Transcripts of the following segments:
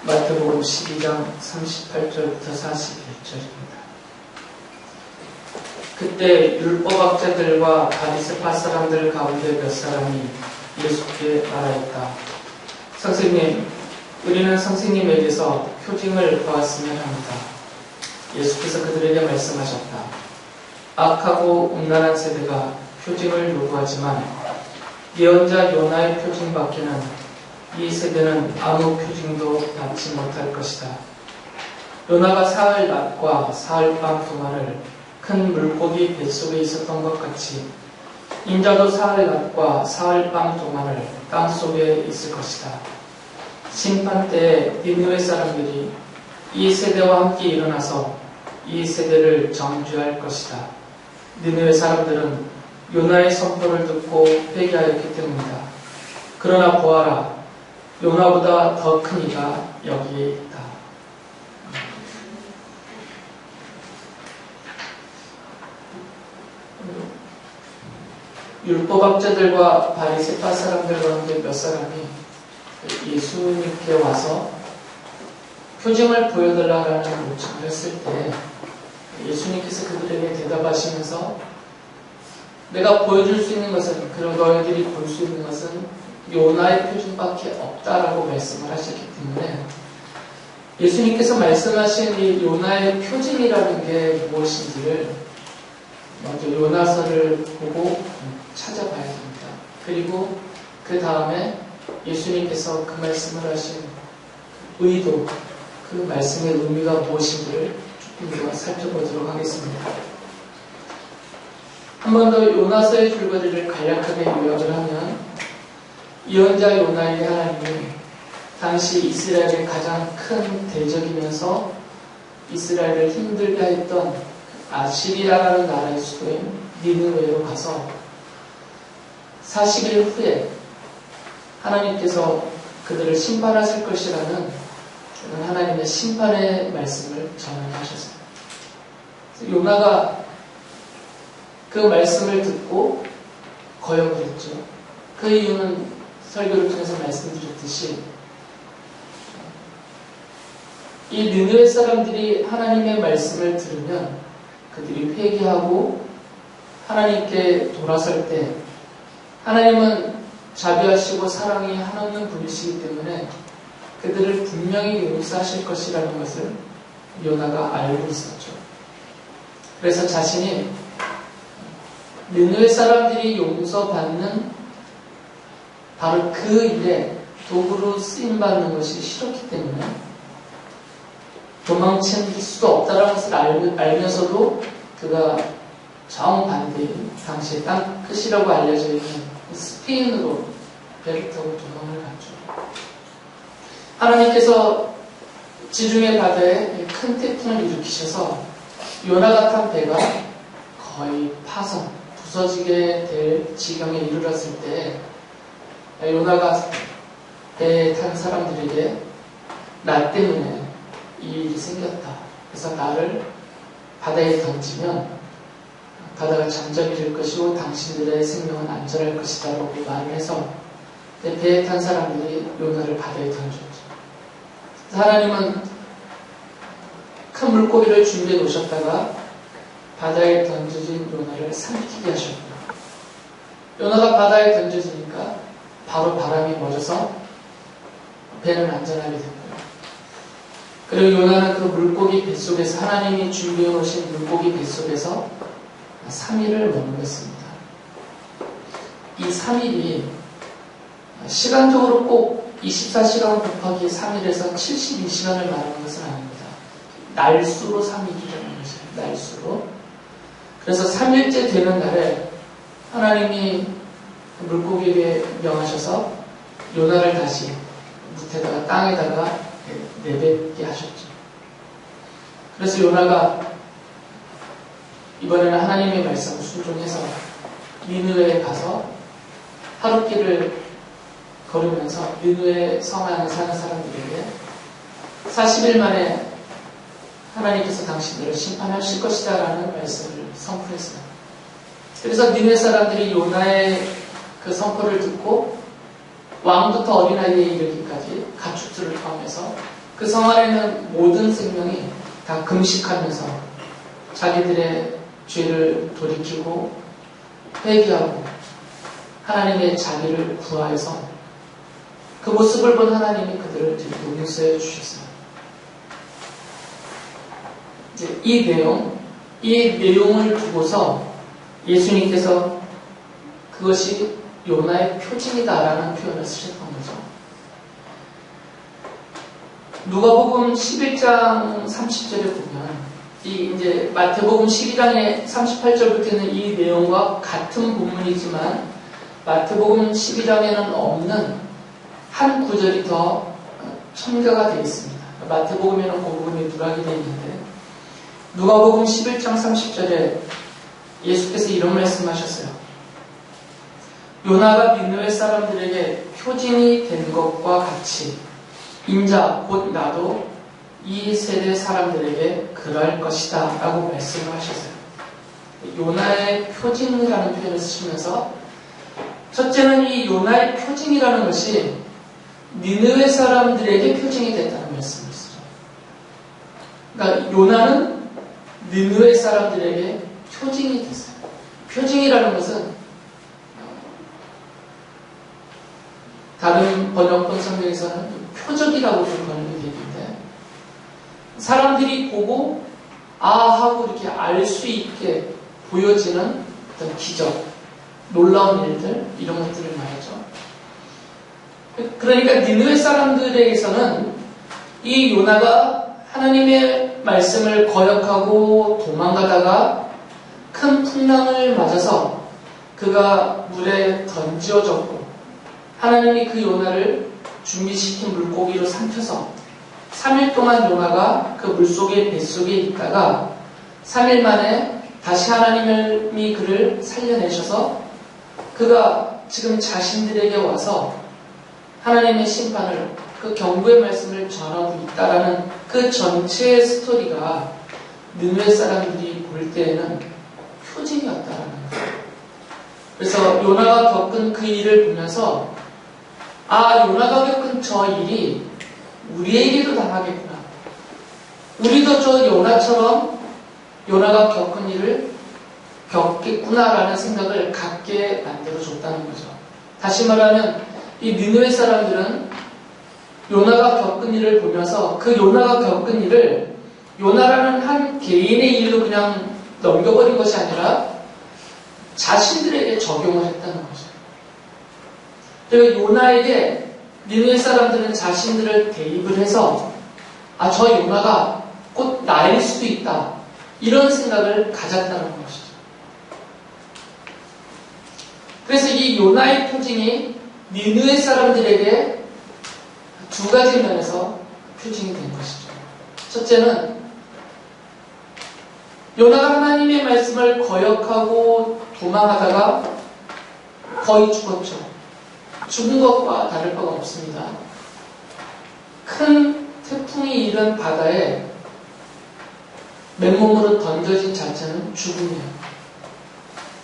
마태복음 12장 38절부터 41절입니다. 그때 율법학자들과 바리새파 사람들 가운데 몇 사람이 예수께 말하였다. 선생님, 우리는 선생님에게서 표징을 보았으면 합니다. 예수께서 그들에게 말씀하셨다. 악하고 음란한 세대가 표징을 요구하지만 예언자 요나의 표징밖에는 이 세대는 아무 표징도 받지 못할 것이다. 요나가 사흘 낮과 사흘 밤 동안을 큰 물고기 뱃속에 있었던 것 같이 인자도 사흘 낮과 사흘 밤 동안을 땅속에 있을 것이다. 심판 때에 니느웨 사람들이 이 세대와 함께 일어나서 이 세대를 정죄할 것이다. 니느웨 사람들은 요나의 선포를 듣고 회개하였기 때문이다. 그러나 보아라, 요나보다 더 큰 이가 여기에 있다. 율법학자들과 바리새파 사람들 가운데 몇 사람이 예수님께 와서 표징을 보여달라는 요청을 했을 때 예수님께서 그들에게 대답하시면서 내가 보여줄 수 있는 것은, 그리고 너희들이 볼 수 있는 것은 요나의 표징밖에 없다라고 말씀을 하셨기 때문에 예수님께서 말씀하신 이 요나의 표징이라는 게 무엇인지를 먼저 요나서를 보고 찾아봐야 됩니다. 그리고 그 다음에 예수님께서 그 말씀을 하신 의도, 그 말씀의 의미가 무엇인지를 조금 더 살펴보도록 하겠습니다. 한 번 더 요나서의 줄거리를 간략하게 요약을 하면, 예언자 요나에게 하나님이 당시 이스라엘의 가장 큰 대적이면서 이스라엘을 힘들게 했던 아시리아라는 나라의 수도인 니느웨로 가서 40일 후에 하나님께서 그들을 심판하실 것이라는 하나님의 심판의 말씀을 전하셨어요. 요나가 그 말씀을 듣고 거역을 했죠. 그 이유는 설교를 통해서 말씀드렸듯이 이 니느웨 사람들이 하나님의 말씀을 들으면 그들이 회개하고 하나님께 돌아설 때 하나님은 자비하시고 사랑이 한없는 분이시기 때문에 그들을 분명히 용서하실 것이라는 것을 요나가 알고 있었죠. 그래서 자신이 니느웨 사람들이 용서받는 바로 그 일에 도구로 쓰임받는 것이 싫었기 때문에 도망칠 수도 없다는 것을 알면서도 그가 정반대인 당시의 땅 끝이라고 알려져 있는 스페인으로 배를 타고 도망을 갔죠. 하나님께서 지중해 바다에 큰 태풍을 일으키셔서 요나가 탄 배가 거의 파손, 부서지게 될 지경에 이르렀을 때 요나가 배에 탄 사람들에게 나 때문에 이 일이 생겼다. 그래서 나를 바다에 던지면 바다가 잠잠해질 것이고 당신들의 생명은 안전할 것이다 라고 말을 해서 배에 탄 사람들이 요나를 바다에 던졌죠. 하나님은 큰 물고기를 준비해 놓으셨다가 바다에 던져진 요나를 삼키게 하셨고, 요나가 바다에 던져지니까 바로 바람이 멎어서 배는 안전하게 됐고요. 그리고 요나는 그 물고기 뱃속에서, 하나님이 준비해 놓으신 물고기 뱃속에서 3일을 머물렀습니다. 이 3일이 시간적으로 꼭 24시간 곱하기 3일에서 72시간을 말하는 것은 아닙니다. 날수로 3일이라는 것이에요. 날수로. 그래서 3일째 되는 날에 하나님이 물고기에게 명하셔서 요나를 다시 무태다가 땅에다가 내뱉게 하셨죠. 그래서 요나가 이번에는 하나님의 말씀을 순종해서 니느웨에 가서 하룻길을 걸으면서 니느웨 성 안에 사는 사람들에게 40일 만에 하나님께서 당신들을 심판하실 것이다 라는 말씀을 선포했어요. 그래서 니느웨 사람들이 요나의 그 선포를 듣고 왕부터 어린아이에 이르기까지 가축들을 포함해서 그 성 안에 있는 모든 생명이 다 금식하면서 자기들의 죄를 돌이키고 회개하고 하나님의 자비를 구하여서 그 모습을 본 하나님이 그들을 용서해 주셨어요. 이제 이 내용을 두고서 예수님께서 그것이 요나의 표징이다라는 표현을 쓰셨던 거죠. 누가복음 11장 30절에 보면 이제 마태복음 12장의 38절부터는 이 내용과 같은 본문이지만 마태복음 12장에는 없는 한 구절이 더 첨가가 되어 있습니다. 마태복음에는 그 부분이 누락이 되어 있는데 누가복음 11장 30절에 예수께서 이런 말씀하셨어요. 요나가 니느웨 사람들에게 표징이 된 것과 같이 인자 곧 나도 이 세대 사람들에게 그럴 것이다 라고 말씀을 하셨어요. 요나의 표징이라는 표현을 쓰시면서 첫째는 이 요나의 표징이라는 것이 니느웨 사람들에게 표징이 됐다는 말씀을 쓰죠. 그러니까 요나는 니느웨 사람들에게 표징이 됐어요. 표징이라는 것은 다른 번역본 성경에서는 표적이라고 좀 번역이 되는데 사람들이 보고 하고 이렇게 알 수 있게 보여지는 어떤 기적, 놀라운 일들 이런 것들을 말하죠. 그러니까 니느웨 사람들에게서는 이 요나가 하나님의 말씀을 거역하고 도망가다가 큰 풍랑을 맞아서 그가 물에 던져졌고 하나님이 그 요나를 준비시킨 물고기로 삼켜서 3일 동안 요나가 그 물속에 뱃속에 있다가 3일 만에 다시 하나님이 그를 살려내셔서 그가 지금 자신들에게 와서 하나님의 심판을 그 경고의 말씀을 전하고 있다라는 그 전체의 스토리가 느느웨 사람들이 볼 때에는 표징이었다라는 거예요. 그래서 요나가 겪은 그 일을 보면서 요나가 겪은 저 일이 우리에게도 당하겠구나. 우리도 저 요나처럼 요나가 겪은 일을 겪겠구나라는 생각을 갖게 만들어줬다는 거죠. 다시 말하면 이 니느웨 사람들은 요나가 겪은 일을 보면서 그 요나가 겪은 일을 요나라는 한 개인의 일로 그냥 넘겨버린 것이 아니라 자신들에게 적용을 했다는 거죠. 그리고 요나에게 니느웨 사람들은 자신들을 대입을 해서 저 요나가 곧 나일 수도 있다. 이런 생각을 가졌다는 것이죠. 그래서 이 요나의 표징이 니느웨 사람들에게 두 가지 면에서 표징이 된 것이죠. 첫째는 요나가 하나님의 말씀을 거역하고 도망하다가 거의 죽었죠. 죽은 것과 다를 바가 없습니다. 큰 태풍이 일은 바다에 맨몸으로 던져진 자체는 죽음이에요.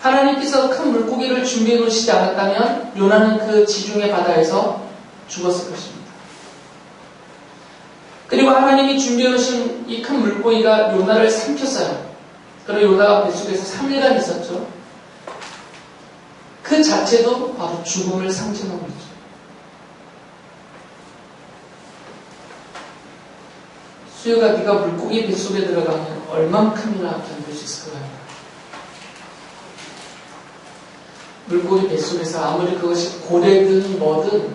하나님께서 큰 물고기를 준비해 놓으시지 않았다면 요나는 그 지중해 바다에서 죽었을 것입니다. 그리고 하나님이 준비해 놓으신 이 큰 물고기가 요나를 삼켰어요. 그리고 요나가 뱃속에서 3일간 있었죠. 그 자체도 바로 죽음을 상징하고 있죠. 수유가 네가 물고기 뱃속에 들어가면 얼만큼이나 견딜 수 있을 거야. 물고기 뱃속에서 아무리 그것이 고래든 뭐든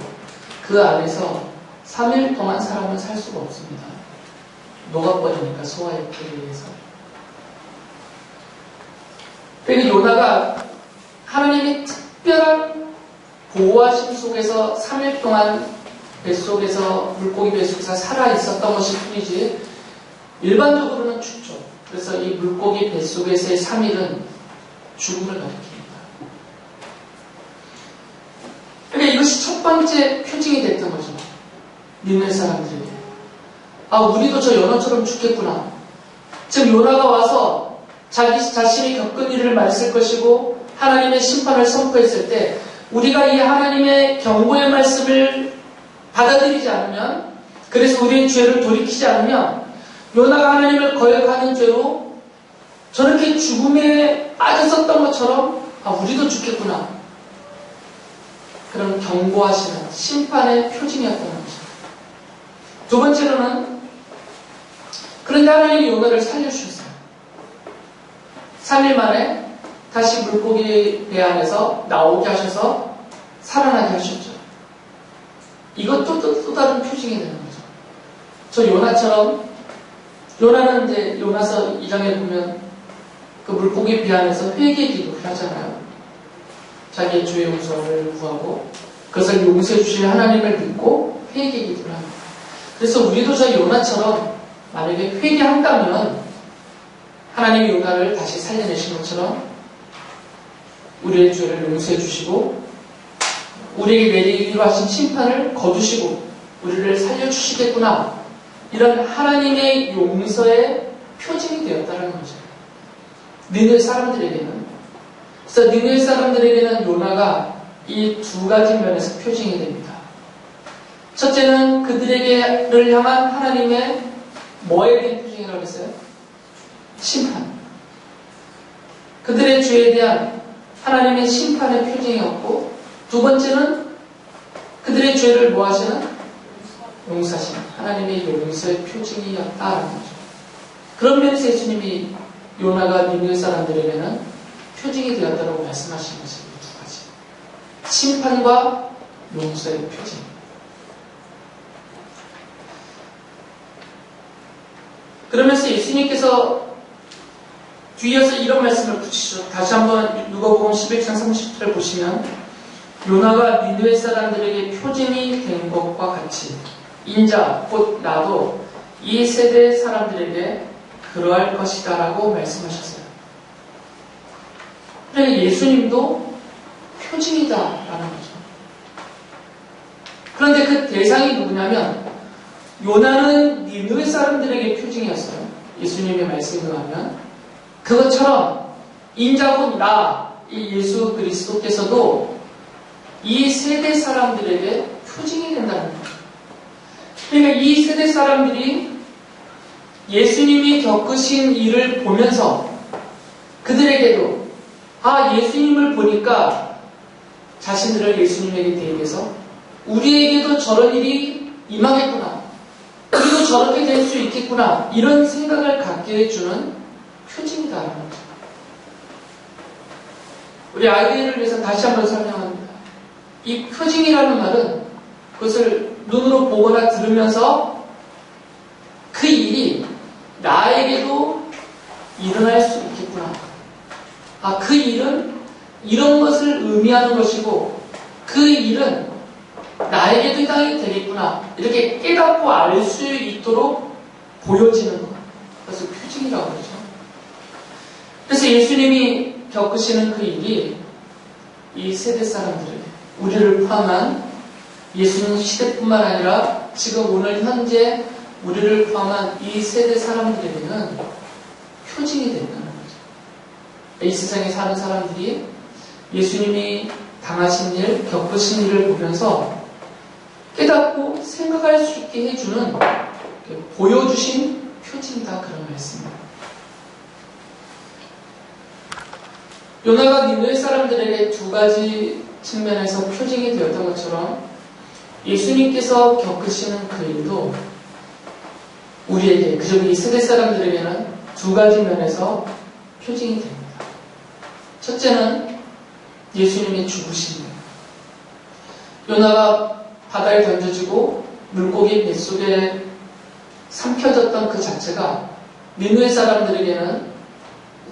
그 안에서 3일 동안 사람은 살 수가 없습니다. 녹아버리니까 소화의 피에 의해서. 그리고 요나가 하나님의 특별한 보호하심 속에서 3일 동안 뱃속에서 물고기 뱃속에서 살아 있었던 것이 뿐이지 일반적으로는 죽죠. 그래서 이 물고기 뱃속에서의 3일은 죽음을 가리킵니다. 그러니까 이것이 첫 번째 표징이 됐던 거죠. 니느웨 사람들에게. 우리도 저 요나처럼 죽겠구나. 즉 요나가 와서 자기 자신이 겪은 일을 말했을 것이고 하나님의 심판을 선포했을 때 우리가 이 하나님의 경고의 말씀을 받아들이지 않으면 그래서 우리의 죄를 돌이키지 않으면 요나가 하나님을 거역하는 죄로 저렇게 죽음에 빠졌었던 것처럼 우리도 죽겠구나. 그런 경고하시는 심판의 표징이었던 거죠. 두 번째로는 그런데 하나님이 요나를 살려주셨어요. 3일 만에 다시 물고기 배 안에서 나오게 하셔서 살아나게 하셨죠. 이것도 또 다른 표징이 되는 거죠. 저 요나처럼 요나는 이제 요나서 2장에 보면 그 물고기 배 안에서 회개 기도를 하잖아요. 자기의 죄의 용서를 구하고 그것을 용서해 주실 하나님을 믿고 회개 기도를 합니다. 그래서 우리도 저 요나처럼 만약에 회개한다면 하나님이 요나를 다시 살려내신 것처럼 우리의 죄를 용서해 주시고 우리에게 내리기로 하신 심판을 거두시고 우리를 살려주시겠구나. 이런 하나님의 용서의 표징이 되었다는 거죠. 니느웨 사람들에게는. 그래서 니느웨 사람들에게는 요나가 이 두 가지 면에서 표징이 됩니다. 첫째는 그들에게를 향한 하나님의 뭐에 대한 표징이라고 했어요? 심판. 그들의 죄에 대한 하나님의 심판의 표징이었고, 두 번째는 그들의 죄를 뭐 하시는? 용서하신 하나님의 용서의 표징이었다라는 거죠. 그런 면에서 예수님이 요나가 니느웨 사람들에게는 표징이 되었다고 말씀하신 것이 두 가지. 심판과 용서의 표징. 그러면서 예수님께서 뒤이어서 이런 말씀을 붙이시죠. 다시 한번 누가복음 11장 30절을 보시면 요나가 니느웨 사람들에게 표징이 된 것과 같이 인자 곧 나도 이 세대 사람들에게 그러할 것이다 라고 말씀하셨어요. 그러니까 예수님도 표징이다 라는 거죠. 그런데 그 대상이 누구냐면 요나는 니느웨 사람들에게 표징이었어요. 예수님의 말씀에 의하면 그것처럼 인자 곧 나, 이 예수 그리스도께서도 이 세대 사람들에게 표징이 된다는 거죠. 그러니까 이 세대 사람들이 예수님이 겪으신 일을 보면서 그들에게도 예수님을 보니까 자신들을 예수님에게 대입해서 우리에게도 저런 일이 임하겠구나. 우리도 저렇게 될 수 있겠구나. 이런 생각을 갖게 해주는 표징이다라는 거죠. 우리 아이들을 위해서 다시 한번 설명합니다. 이 표징이라는 말은 그것을 눈으로 보거나 들으면서 그 일이 나에게도 일어날 수 있겠구나. 그 일은 이런 것을 의미하는 것이고 그 일은 나에게도 해당이 되겠구나. 이렇게 깨닫고 알 수 있도록 보여지는 것. 그래서 표징이라고 그러죠. 그래서 예수님이 겪으시는 그 일이 이 세대 사람들에게 우리를 포함한 예수님 시대뿐만 아니라 지금 오늘 현재 우리를 포함한 이 세대 사람들에게는 표징이 된다는 거죠. 이 세상에 사는 사람들이 예수님이 당하신 일, 겪으신 일을 보면서 깨닫고 생각할 수 있게 해주는 보여주신 표징이다 그런 말씀입니다. 요나가 니느웨 사람들에게 두 가지 측면에서 표징이 되었던 것처럼 예수님께서 겪으시는 그 일도 우리에게, 그저 이 세대 사람들에게는 두 가지 면에서 표징이 됩니다. 첫째는 예수님의 죽으심입니다. 요나가 바다에 던져지고 물고기 뱃속에 삼켜졌던 그 자체가 니느웨 사람들에게는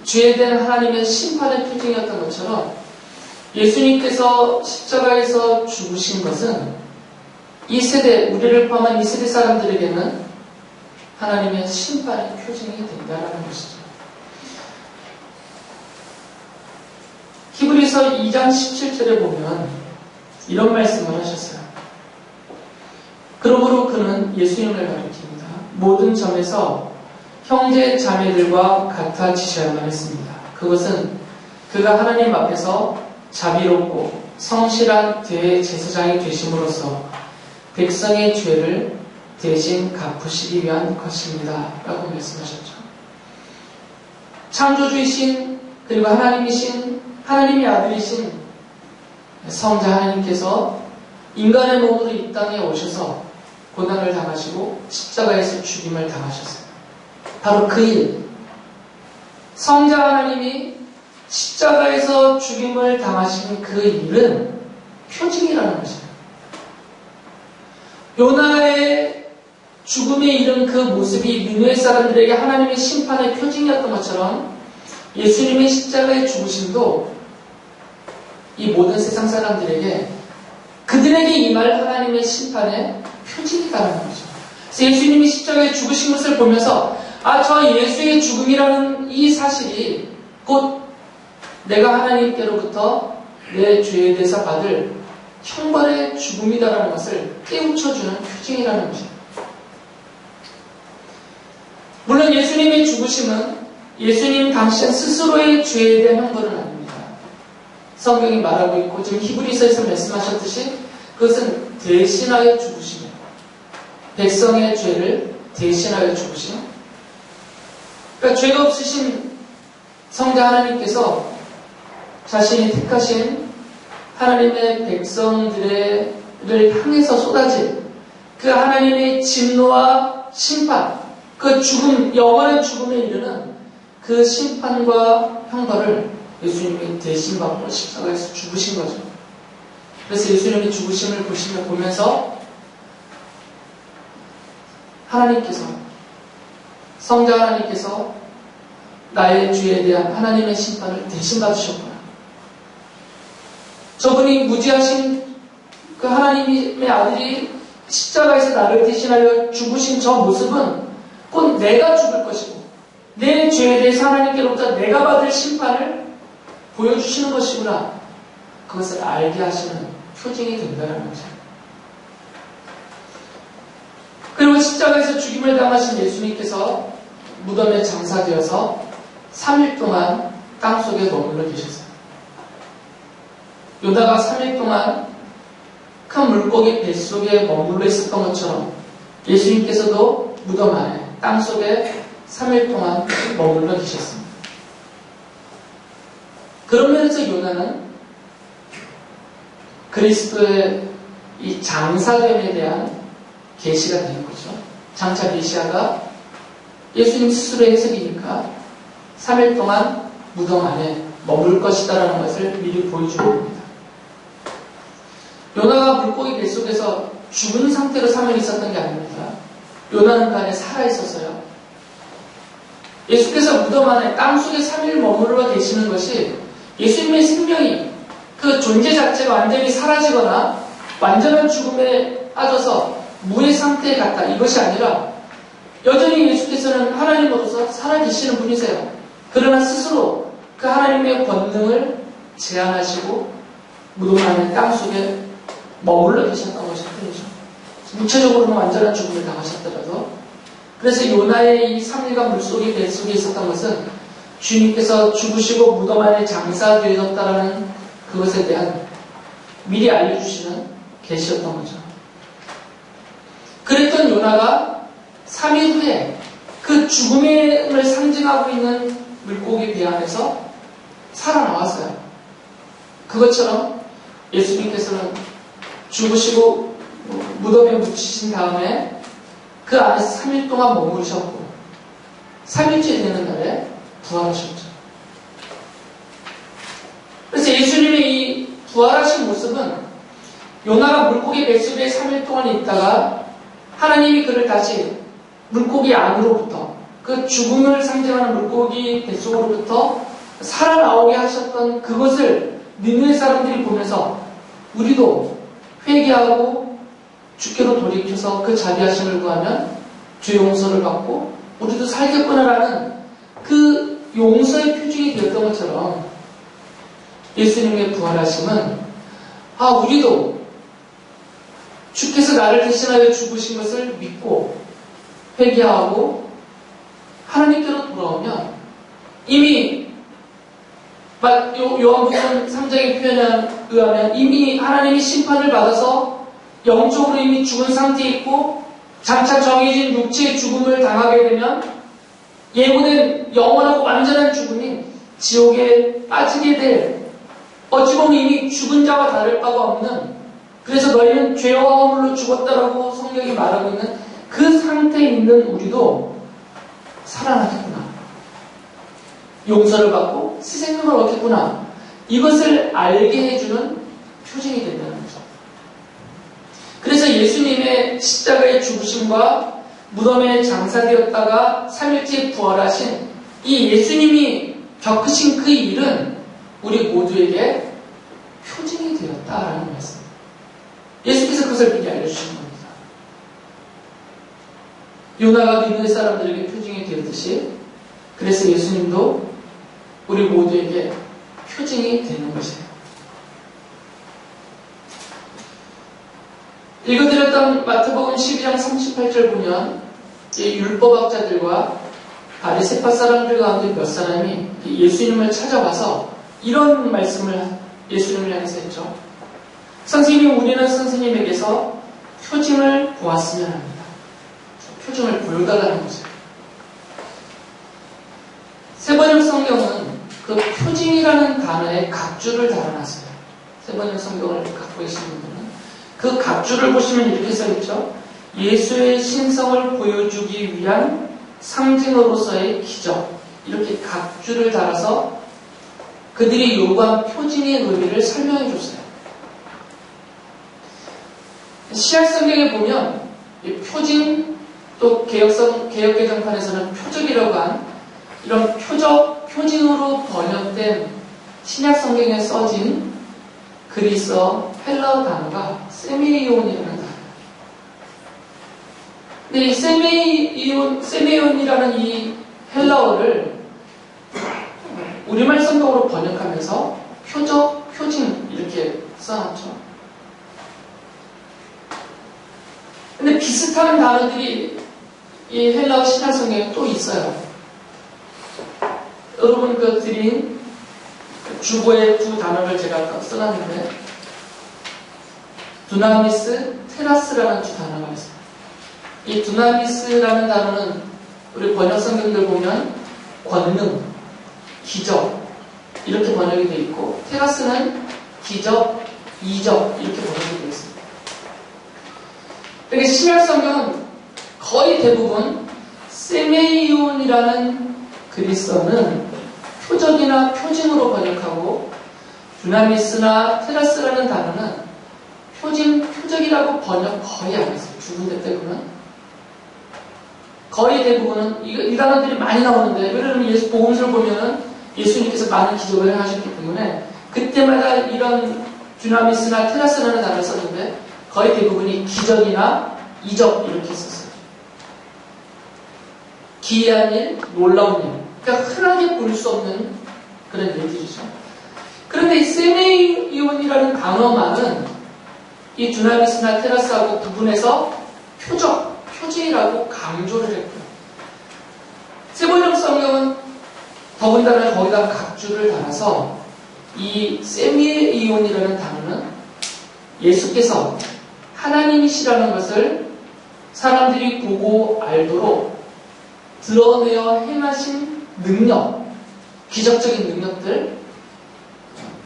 죄에 대한 하나님의 심판의 표징이었던 것처럼 예수님께서 십자가에서 죽으신 것은 이 세대, 우리를 포함한 이 세대 사람들에게는 하나님의 심판의 표징이 된다는 것이죠. 히브리서 2장 17절에 보면 이런 말씀을 하셨어요. 그러므로 그는 예수님을 가리킵니다. 모든 점에서 형제 자매들과 같아지셔야만 했습니다. 그것은 그가 하나님 앞에서 자비롭고 성실한 대제사장이 되심으로써 백성의 죄를 대신 갚으시기 위한 것입니다. 라고 말씀하셨죠. 창조주이신 그리고 하나님의 아들이신 성자 하나님께서 인간의 몸으로 이 땅에 오셔서 고난을 당하시고 십자가에서 죽임을 당하셨어요. 바로 그 일, 성자 하나님이 십자가에서 죽임을 당하신 그 일은 표징이라는 것이에요. 요나의 죽음에 이른 그 모습이 니느웨 사람들에게 하나님의 심판의 표징이었던 것처럼 예수님의 십자가의 죽으심도 이 모든 세상 사람들에게 그들에게 임할 하나님의 심판의 표징이다라는 거죠. 그래서 예수님이 십자가에 죽으신 것을 보면서 저 예수의 죽음이라는 이 사실이 곧 내가 하나님께로부터 내 죄에 대해서 받을 형벌의 죽음이다라는 것을 깨우쳐주는 표징이라는 것입니다. 물론 예수님의 죽으심은 예수님 당신 스스로의 죄에 대한 형벌은 아닙니다. 성경이 말하고 있고 지금 히브리서에서 말씀하셨듯이 그것은 대신하여 죽으심이에요. 백성의 죄를 대신하여 죽으심. 그러니까 죄가 없으신 성자 하나님께서 자신이 택하신 하나님의 백성들을 향해서 쏟아질 그 하나님의 진노와 심판, 그 죽음, 영원한 죽음에 이르는 그 심판과 형벌을 예수님이 대신 받고 십자가에서 죽으신 거죠. 그래서 예수님이 죽으심을 보면서 하나님께서, 성자 하나님께서 나의 죄에 대한 하나님의 심판을 대신 받으셨구나. 저분이 무지하신 그 하나님의 아들이 십자가에서 나를 대신하여 죽으신 저 모습은 곧 내가 죽을 것이고 내 죄에 대해서 하나님께로부터 내가 받을 심판을 보여주시는 것이구나. 그것을 알게 하시는 표징이 된다는 거죠. 그리고 십자가에서 죽임을 당하신 예수님께서 무덤에 장사되어서 3일 동안 땅속에 머물러 계셨어요. 요나가 3일 동안 큰 물고기 뱃속에 머물러 있었던 것처럼 예수님께서도 무덤 안에 땅속에 3일 동안 머물러 계셨습니다. 그런 면에서 요나는 그리스도의 이 장사됨에 대한 계시가 되는 거죠. 장차 메시아가 예수님 스스로의 해석이니까 3일 동안 무덤 안에 머물 것이다라는 것을 미리 보여주는 겁니다. 요나가 물고기 뱃속에서 죽은 상태로 3일 있었던 게 아닙니다. 요나는 그 안에 살아있었어요. 예수께서 무덤 안에 땅속에 3일 머무르고 계시는 것이 예수님의 생명이 그 존재 자체가 완전히 사라지거나 완전한 죽음에 빠져서 무의 상태에 갔다. 이것이 아니라 여전히 예수께서는 하나님으로서 살아계시는 분이세요. 그러나 스스로 그 하나님의 권능을 제한하시고 무덤 안에 땅속에 머물러 계셨던 것일 뿐이죠. 무체적으로는 완전한 죽음을 당하셨더라도 그래서 요나의 이 3일간 물속에 뱃속에 있었던 것은 주님께서 죽으시고 무덤 안에 장사되셨다라는 그것에 대한 미리 알려주시는 계시였던 거죠. 그랬던 요나가 3일 후에 그 죽음을 상징하고 있는 물고기 배 안에서 살아나왔어요. 그것처럼 예수님께서는 죽으시고 무덤에 묻히신 다음에 그 안에서 3일 동안 머무르셨고 3일째 되는 날에 부활하셨죠. 그래서 예수님의 이 부활하신 모습은 요나가 물고기 뱃속에 3일 동안 있다가 하나님이 그를 다시 물고기 안으로부터 그 죽음을 상징하는 물고기 뱃속으로부터 살아나오게 하셨던 그것을 니느웨 사람들이 보면서 우리도 회개하고 주께로 돌이켜서 그 자비하심을 구하면 죄 용서를 받고 우리도 살겠구나라는 그 용서의 표징이 되었던 것처럼 예수님의 부활하심은 우리도 주께서 나를 대신하여 죽으신 것을 믿고 회개하고 하나님께로 돌아오면 이미 요한복음 3장의 표현에 의하면 이미 하나님이 심판을 받아서 영적으로 이미 죽은 상태에 있고 장차 정해진 육체의 죽음을 당하게 되면 예고된 영원하고 완전한 죽음이 지옥에 빠지게 될, 어찌 보면 이미 죽은 자와 다를 바가 없는, 그래서 너희는 죄와 허물로 죽었다라고 성경이 말하고 있는 그 상태에 있는 우리도 살아나겠구나, 용서를 받고 새 생명을 얻겠구나, 이것을 알게 해주는 표징이 된다는 거죠. 그래서 예수님의 십자가의 죽으심과 무덤에 장사되었다가 3일째 부활하신 이 예수님이 겪으신 그 일은 우리 모두에게 표징이 되었다라는 말씀. 예수께서 그것을 미리 알려주신 겁니다. 요나가 믿는 사람들에게 표징이 되었듯이, 그래서 예수님도 우리 모두에게 표징이 되는 것이에요. 읽어드렸던 마태복음 12장 38절 보면 이 율법학자들과 바리새파 사람들 가운데 몇 사람이 예수님을 찾아와서 이런 말씀을 예수님을 향해서 했죠. 선생님, 우리는 선생님에게서 표징을 보았으면 합니다. 표징을 보여달라는 거죠. 세번역 성경은 그 표징이라는 단어에 각주를 달아놨어요. 세번역 성경을 갖고 계신 분들은 그 각주를 보시면 이렇게 써있죠. 예수의 신성을 보여주기 위한 상징으로서의 기적, 이렇게 각주를 달아서 그들이 요구한 표징의 의미를 설명해 줬어요. 신약성경에 보면 이 표징, 또 개역개정판에서는 표적이라고 한 이런 표징으로 번역된 신약성경에 써진 그리스어 헬라어 단어가 세메이온이라는 단어예요. 근데 이 세메이온이라는 이 헬라어를 우리말 성경으로 번역하면서 표적, 표징 이렇게 써놨죠. 근데 비슷한 단어들이 이 헬라어 신약 성경에 또 있어요. 여러분 그 드린 주보의 두 단어를 제가 아까 써놨는데, 두나미스, 테라스라는 두 단어가 있어요. 이 두나미스라는 단어는 우리 번역 성경들 보면 권능, 기적 이렇게 번역이 되어 있고, 테라스는 기적, 이적 이렇게 번역이 되어 있습니다. 그러니까 신약 성경은 거의 대부분 세메이온이라는 그리스어는 표적이나 표징으로 번역하고, 두나미스나 테라스라는 단어는 표적이라고 번역 거의 안 했어요. 두 군데 때문에 거의 대부분은 이 단어들이 많이 나오는데, 왜냐하면 예수 복음서를 보면은 예수님께서 많은 기적을 행하셨기 때문에 그때마다 이런 두나미스나 테라스라는 단어를 썼는데 거의 대부분이 기적이나 이적 이렇게 썼어요. 기이한 일, 놀라운 일, 그러니까 흔하게 볼 수 없는 그런 일들이죠. 그런데 이 세메이온이라는 단어만은 이 두나미스나 테라스하고 구분해서 표적, 표징이라고 강조를 했고요. 세번역 성경은 더군다나 거기다 각주를 달아서 이 세메이온이라는 단어는 예수께서 하나님이시라는 것을 사람들이 보고 알도록 드러내어 행하신 능력, 기적적인 능력들,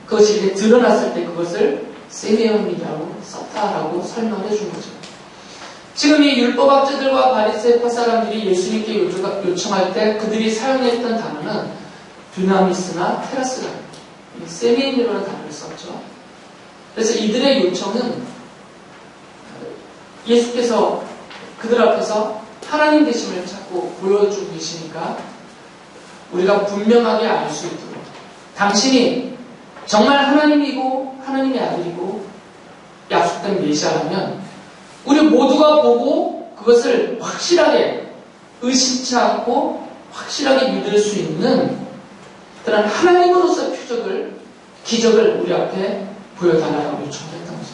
그것이 이렇게 드러났을 때 그것을 세메이온이라고 썼다라고 설명을 해준 거죠. 지금 이 율법학자들과 바리새파 사람들이 예수님께 요청할 때 그들이 사용했던 단어는 두나미스나 테라스라, 세메이온이라는 단어를 썼죠. 그래서 이들의 요청은 예수께서 그들 앞에서 하나님 되심을 자꾸 보여주고 계시니까 우리가 분명하게 알 수 있도록, 당신이 정말 하나님이고 하나님의 아들이고 약속된 메시아라면 우리 모두가 보고 그것을 확실하게 의심치 않고 확실하게 믿을 수 있는 그런 하나님으로서의 표적을, 기적을 우리 앞에 보여달라고 요청했던 거죠.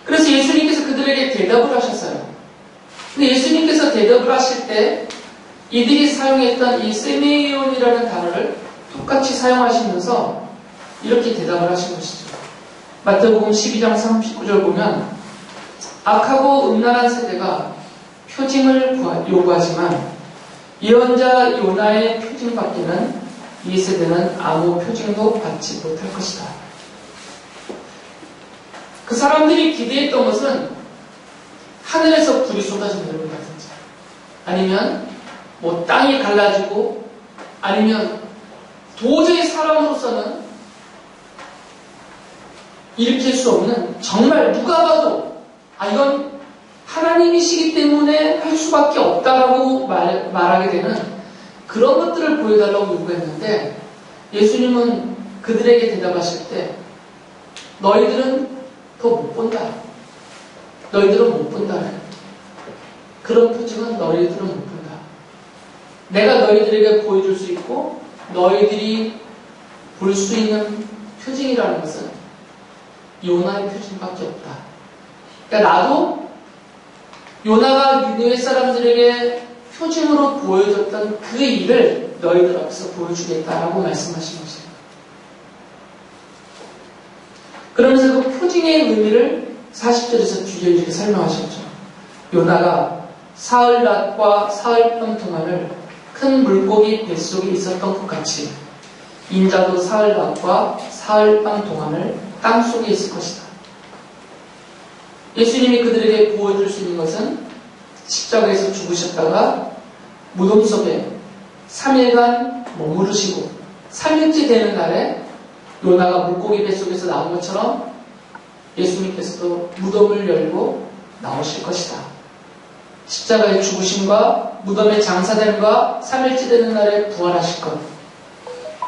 그래서 예수님께서 그들에게 대답을 하셨어요. 근데 예수님께서 대답을 하실 때 이들이 사용했던 이 세메이온이라는 단어를 똑같이 사용하시면서 이렇게 대답을 하신 것이죠. 마태복음 12장 39절 보면 악하고 음란한 세대가 표징을 요구하지만 예언자 요나의 표징받기는 이 세대는 아무 표징도 받지 못할 것이다. 그 사람들이 기대했던 것은 하늘에서 불이 쏟아져 내려온다든지, 아니면 뭐 땅이 갈라지고, 아니면 도저히 사람으로서는 일으킬 수 없는, 정말 누가 봐도 이건 하나님이시기 때문에 할 수밖에 없다라고 말하게 되는 그런 것들을 보여달라고 요구했는데, 예수님은 그들에게 대답하실 때 너희들은 더 못 본다. 너희들은 못 본다. 그런 표징은 너희들은 못 본다. 내가 너희들에게 보여줄 수 있고 너희들이 볼 수 있는 표징이라는 것은 요나의 표징밖에 없다. 그러니까 나도 요나가 니느웨 사람들에게 표징으로 보여줬던 그 일을 너희들 앞에서 보여주겠다라고 말씀하신 것이에요. 그러면서 그 표징의 의미를 40절에서 뒤에 이렇게 설명하셨죠. 요나가 사흘 낮과 사흘 밤 동안을 큰 물고기 뱃속에 있었던 것 같이 인자도 사흘 낮과 사흘 밤 동안을 땅속에 있을 것이다. 예수님이 그들에게 보여줄 수 있는 것은 십자가에서 죽으셨다가 무덤 속에 3일간 머무르시고 3일째 되는 날에 요나가 물고기 뱃속에서 나온 것처럼 예수님께서도 무덤을 열고 나오실 것이다. 십자가의 죽으심과 무덤의 장사됨과 3일째 되는 날에 부활하실 것.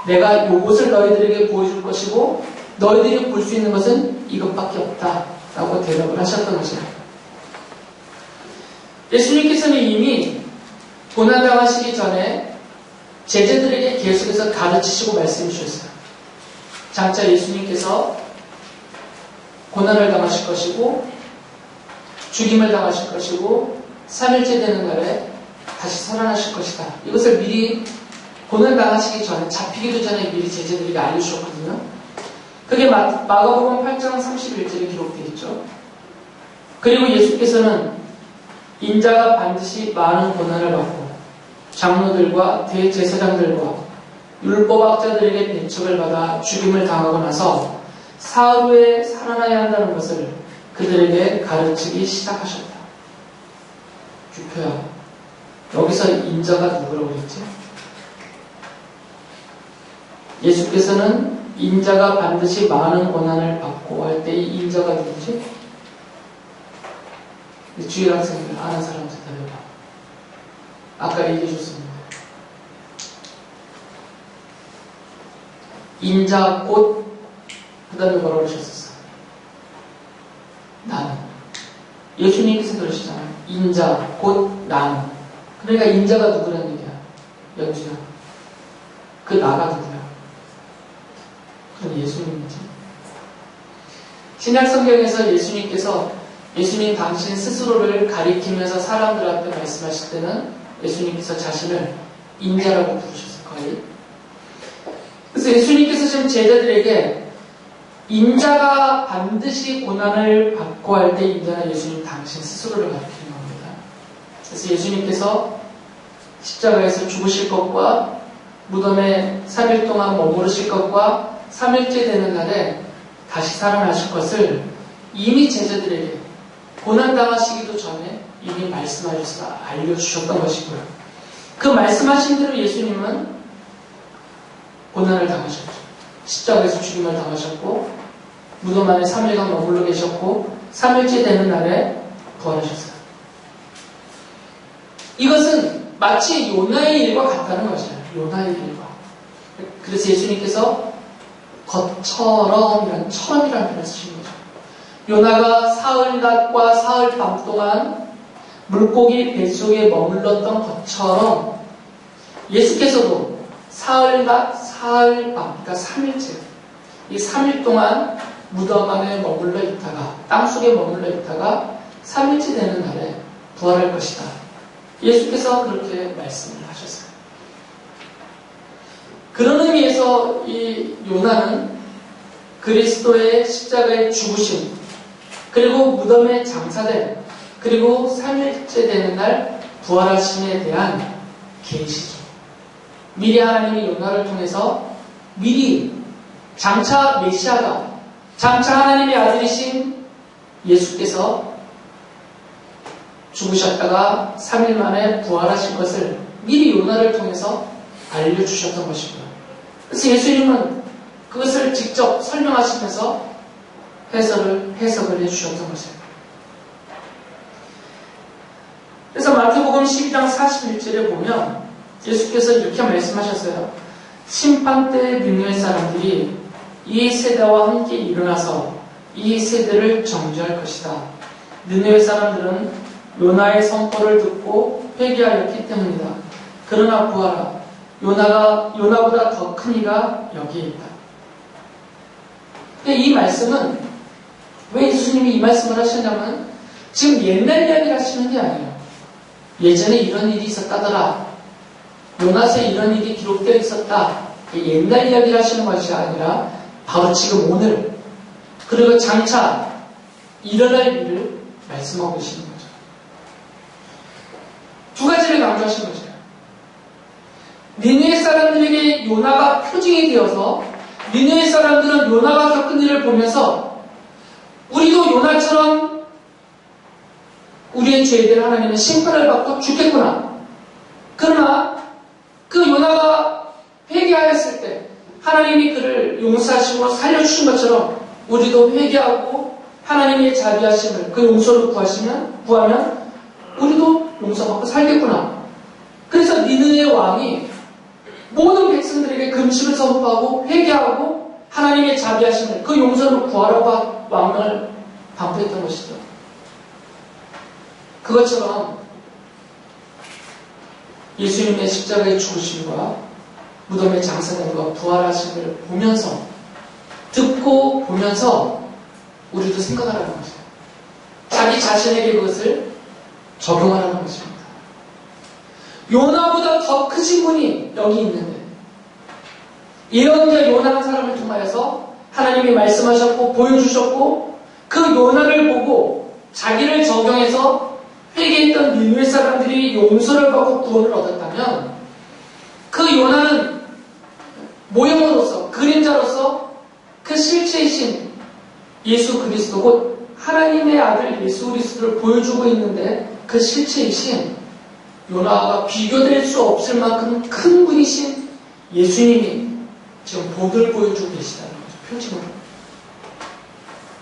내가 이것을 너희들에게 보여줄 것이고 너희들이 볼 수 있는 것은 이것밖에 없다. 라고 대답을 하셨던 것입니다. 예수님께서는 이미 고난당하시기 전에 제자들에게 계속해서 가르치시고 말씀해 주셨어요. 장차 예수님께서 고난을 당하실 것이고 죽임을 당하실 것이고 3일째 되는 날에 다시 살아나실 것이다. 이것을 미리 고난 당하시기 전에, 잡히기도 전에 미리 제자들에게 알려주셨거든요. 그게 마가복음 8장 31절에 기록되어 있죠. 그리고 예수께서는 인자가 반드시 많은 고난을 받고 장로들과 대제사장들과 율법학자들에게 배척을 받아 죽임을 당하고 나서 사흘 후에 살아나야 한다는 것을 그들에게 가르치기 시작하셨다. 규표야, 여기서 인자가 누구라고 그랬지? 예수께서는 인자가 반드시 많은 고난을 받고 할 때 이 인자가 누구지? 주일 학생들 아는 사람 대답해봐. 아까 얘기해 줬었는데 인자 꽃 그 다음에 뭐라고 그러셨었어? 나는. 예수님께서 그러시잖아요. 인자 곧 나는. 그러니까 인자가 누구라는 얘기야? 연주야. 그 나가 누구야? 그럼 예수님이지. 신약 성경에서 예수님께서 예수님 당신 스스로를 가리키면서 사람들 앞에 말씀하실 때는 예수님께서 자신을 인자라고 부르셨어요. 거의. 그래서 예수님께서 지금 제자들에게 인자가 반드시 고난을 받고 할 때 인자는 예수님 당신 스스로를 가리키는 겁니다. 그래서 예수님께서 십자가에서 죽으실 것과 무덤에 3일 동안 머무르실 것과 3일째 되는 날에 다시 살아나실 것을 이미 제자들에게 고난당하시기도 전에 이미 말씀하셔서 알려주셨던 것이고요. 그 말씀하신 대로 예수님은 고난을 당하셨죠. 십자가에서 죽임을 당하셨고 무덤 안에 3일간 머물러 계셨고 3일째 되는 날에 부활하셨어요. 이것은 마치 요나의 일과 같다는 것이에요. 요나의 일과. 그래서 예수님께서 것처럼이라는 처럼이라는 표현을 쓰신 거죠. 요나가 사흘 낮과 사흘 밤 동안 물고기 뱃속에 머물렀던 것처럼 예수께서도 사흘 낮, 사흘 밤, 그러니까 3일째 이 3일 동안 무덤 안에 머물러 있다가 땅속에 머물러 있다가 3일째 되는 날에 부활할 것이다. 예수께서 그렇게 말씀을 하셨어요. 그런 의미에서 이 요나는 그리스도의 십자가의 죽으심 그리고 무덤에 장사된, 그리고 3일째 되는 날 부활하심에 대한 계시죠. 미리 하나님이 요나를 통해서 미리 장차 메시아가, 장차 하나님의 아들이신 예수께서 죽으셨다가 3일 만에 부활하실 것을 미리 요나를 통해서 알려주셨던 것이고요. 그래서 예수님은 그것을 직접 설명하시면서 해석을 해주셨던 것이에요. 그래서 마태복음 12장 41절에 보면 예수께서 이렇게 말씀하셨어요. 심판 때 능력의 사람들이 이 세대와 함께 일어나서 이 세대를 정죄할 것이다. 느느웨 사람들은 요나의 선포를 듣고 회개하였기 때문이다. 그러나 보아라, 요나보다 더 큰 이가 여기에 있다. 근데 이 말씀은 왜 예수님이 이 말씀을 하셨냐면 지금 옛날 이야기를 하시는 게 아니에요. 예전에 이런 일이 있었다더라. 요나서에 이런 일이 기록되어 있었다. 옛날 이야기를 하시는 것이 아니라 바로 지금 오늘, 그리고 장차 일어날 일을 말씀하고 계시는 거죠. 두 가지를 강조하신 거죠. 니느웨 사람들에게 요나가 표징이 되어서 니느웨 사람들은 요나가 겪은 일을 보면서 우리도 요나처럼 우리의 죄에 대한 하나님의 심판을 받고 죽겠구나. 그러나 그 요나가 회개하였을 때 하나님이 그를 용서하시고 살려주신 것처럼 우리도 회개하고 하나님의 자비하심을, 그 용서를 구하면 우리도 용서받고 살겠구나. 그래서 니느웨 왕이 모든 백성들에게 금식을 선포하고 회개하고 하나님의 자비하심을, 그 용서를 구하라고 왕을 반포했던 것이죠. 그것처럼 예수님의 십자가의 죽으심과 무덤의 장사됨과 부활하심을 보면서, 듣고 보면서 우리도 생각하라는 것이죠. 자기 자신에게 그것을 적용하라는 것입니다. 요나보다 더 크신 분이 여기 있는데, 예언자 요나라는 사람을 통하여서 하나님이 말씀하셨고 보여주셨고, 그 요나를 보고 자기를 적용해서 회개했던 니느웨 사람들이 용서를 받고 구원을 얻었다면, 그 요나는 모형으로서, 그림자로서 그 실체이신 예수 그리스도, 곧 하나님의 아들 예수 그리스도를 보여주고 있는데, 그 실체이신 요나와 비교될 수 없을 만큼 큰 분이신 예수님이 지금 복을 보여주고 계시다는 거죠. 표징으로.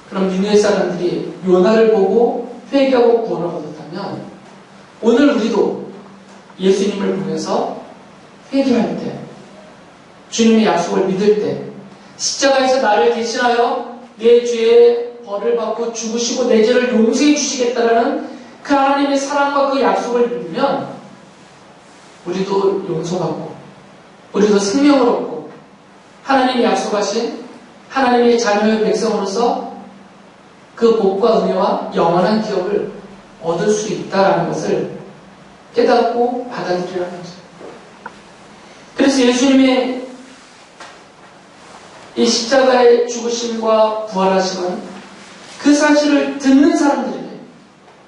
그럼 니느웨 사람들이 요나를 보고 회개하고 구원을 얻었다면, 오늘 우리도 예수님을 보면서 회개할 때, 주님의 약속을 믿을 때, 십자가에서 나를 대신하여 내 죄의 벌을 받고 죽으시고 내 죄를 용서해 주시겠다라는 그 하나님의 사랑과 그 약속을 믿으면 우리도 용서받고 우리도 생명을 얻고 하나님이 약속하신 하나님의 자녀의 백성으로서 그 복과 은혜와 영원한 기업을 얻을 수 있다는 것을 깨닫고 받아들이라는 거죠. 그래서 예수님의 이 십자가의 죽으심과 부활하심은 그 사실을 듣는 사람들에게,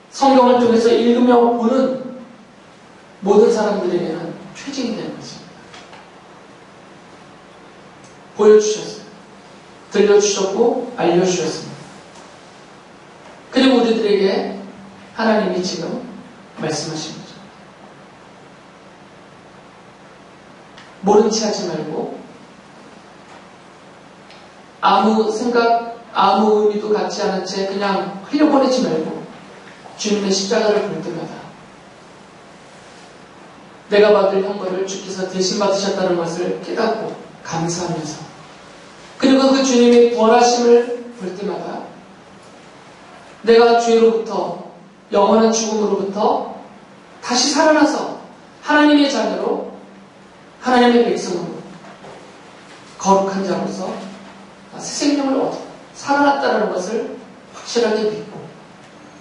성경을 통해서 읽으며 보는 모든 사람들에게는 표징이 되는 것입니다. 보여주셨어요. 들려주셨고 알려주셨습니다. 그리고 우리들에게 하나님이 지금 말씀하신 거죠. 모른 체 하지 말고, 아무 생각, 아무 의미도 갖지 않은 채 그냥 흘려보내지 말고 주님의 십자가를 볼 때마다 내가 받을 형벌을 주께서 대신 받으셨다는 것을 깨닫고 감사하면서, 그리고 그 주님의 부활하심을 볼 때마다 내가 죄로부터, 영원한 죽음으로부터 다시 살아나서 하나님의 자녀로, 하나님의 백성으로, 거룩한 자로서 새 생명을 얻어 살아났다는 것을 확실하게 믿고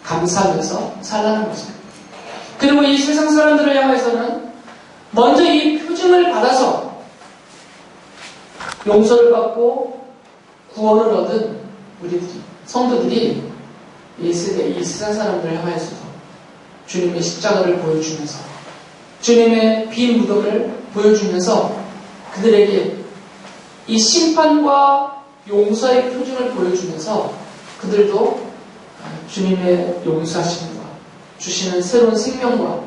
감사하면서 살라는 것입니다. 그리고 이 세상 사람들을 향해서는 먼저 이 표징을 받아서 용서를 받고 구원을 얻은 우리들이, 성도들이 이 세대, 이 세상 사람들을 향하여서도 주님의 십자가를 보여주면서 주님의 빈 무덤을 보여주면서 그들에게 이 심판과 용서의 표징을 보여주면서 그들도 주님의 용서하심과 주시는 새로운 생명과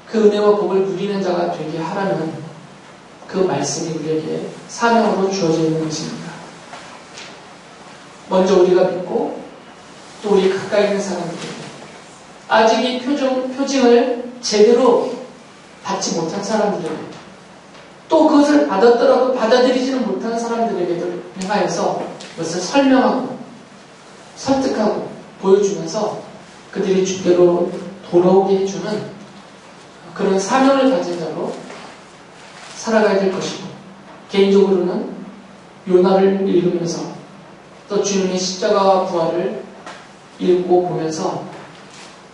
그 은혜와 복을 누리는 자가 되게 하라는 그 말씀이 우리에게 사명으로 주어져 있는 것입니다. 먼저 우리가 믿고 또 우리 가까이 있는 사람들에게 아직 이 표징을 제대로 받지 못한 사람들에게 또 그것을 받았더라도 받아들이지는 못하는 사람들에게도 향하여서 그것을 설명하고 설득하고 보여주면서 그들이 주께로 돌아오게 해주는 그런 사명을 가진 자로 살아가야 될 것이고 개인적으로는 요나를 읽으면서 또 주님의 십자가와 부활을 읽고 보면서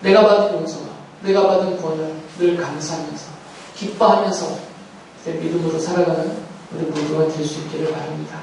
내가 받은 용서와 내가 받은 구원을 늘 감사하면서 기뻐하면서 내 믿음으로 살아가는 우리 모두가 될 수 있기를 바랍니다.